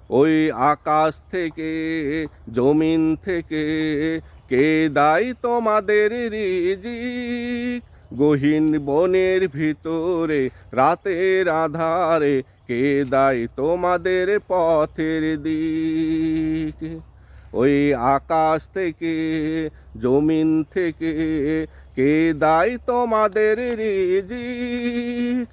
ওই আকাশ থেকে জমিন থেকে কে দেয় তোমাদের রিজিক? গহীন বনের ভিতরে রাতের আধারে কে দেয় তোমাদের পথের দিক? ওই আকাশ থেকে জমিন থেকে কে দেয় তোমাদের রিজিক?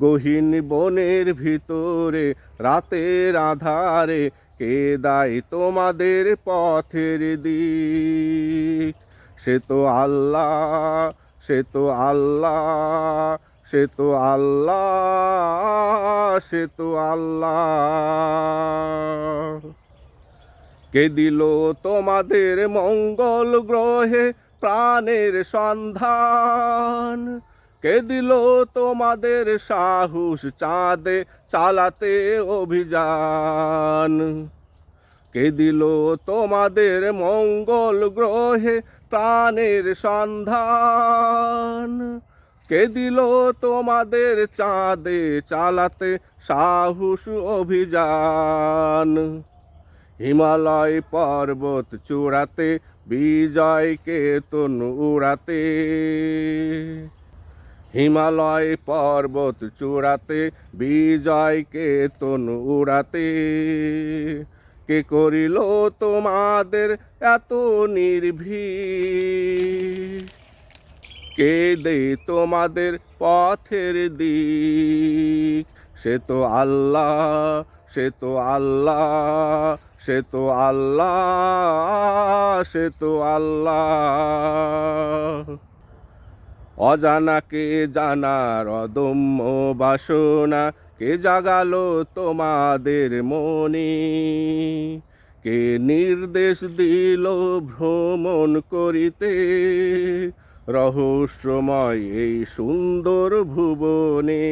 গহীন বনের ভিতরে রাতের আধারে কে দেয় তোমাদের পথের দিক? সে তো আল্লাহ, সে তো আল্লাহ, সে তো আল্লাহ, সে তো আল্লাহ। কে দিল তোমাদের মঙ্গল গ্রহে প্রাণের সন্ধান? কে দিল তোমাদের সাহস চাঁদে চালাতে অভিযান? কে দিল তোমাদের মঙ্গল গ্রহে প্রাণের সন্ধান? কে দিল তোমাদের চাঁদে চালাতে সাহস অভিযান? হিমালয় পর্বত চূড়াতে বিজয় কেতন উড়াতে, হিমালয় পর্বত চূড়াতে বিজয় কেতন উড়াতে কে করিল তোমাদের এত নির্ভীক? কে দে তোমাদের পথের দিক? সে তো আল্লাহ, সে তো আল্লাহ, সে তো আল্লাহ, সে তো আল্লাহ। অজানাকে জানার অদম্য বাসনা কে জাগালো তোমাদের মনে? কে নির্দেশ দিল ভ্রমণ করিতে রহস্যময় এই সুন্দর ভুবনে?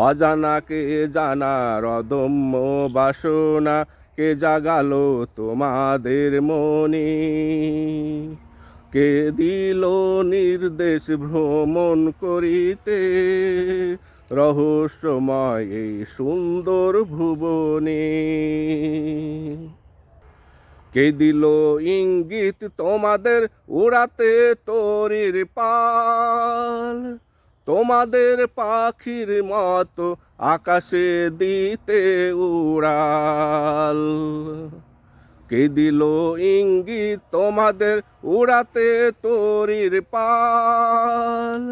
অজানাকে জানার অদম্য বাসনা কে জাগালো তোমাদের মনে? কে দিল নির্দেশ ভ্রমণ করিতে রহস্যময় এই সুন্দর ভুবনে? কে দিল ইঙ্গিত তোমাদের উড়াতে তরির পাল? তোমাদের পাখির মতো আকাশে দিতে উড়াল? কে দিল ইঙ্গিত তোমাদের উড়াতে তরির পাল?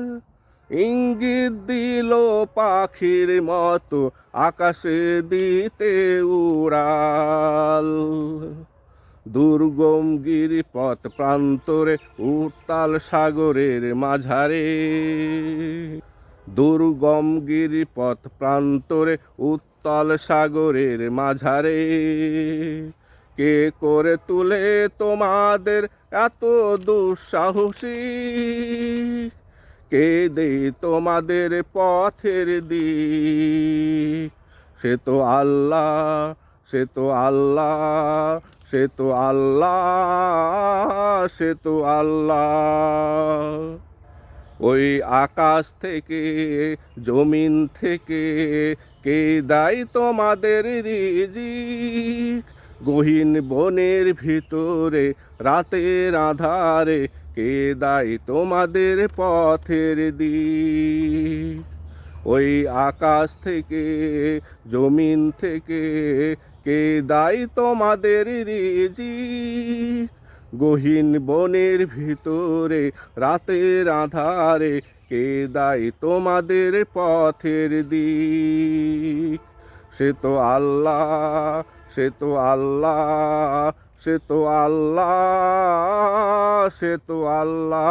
ইঙ্গিত দিল পাখির মতো আকাশে দিতে উড়াল? দুর্গম গিরিপথ প্রান্তরে উত্তাল সাগরের মাঝারে, দুর্গম গিরিপথ প্রান্তরে উত্তাল সাগরের মাঝারে কে করে তুলে তোমাদের এত দুঃসাহসী? কে দে তোমাদের পথের দিক? সে তো আল্লাহ, সে তো আল্লাহ, সে তো আল্লাহ, সে তো আল্লাহ। ওই আকাশ থেকে জমিন থেকে কে দেয় তোমাদের রিজিক? গহীন বনের ভিতরে রাতের আধারে কে দেয় তোমাদের পথের দিক? ওই আকাশ থেকে জমিন থেকে কে দেয় তোমাদের রিজিক? গহীন বনের ভিতরে রাতের আধারে কে দেয় তোমাদের পথের দিক? সে তো আল্লাহ, সে তো আল্লাহ, সে তো আল্লাহ, সে তো আল্লাহ।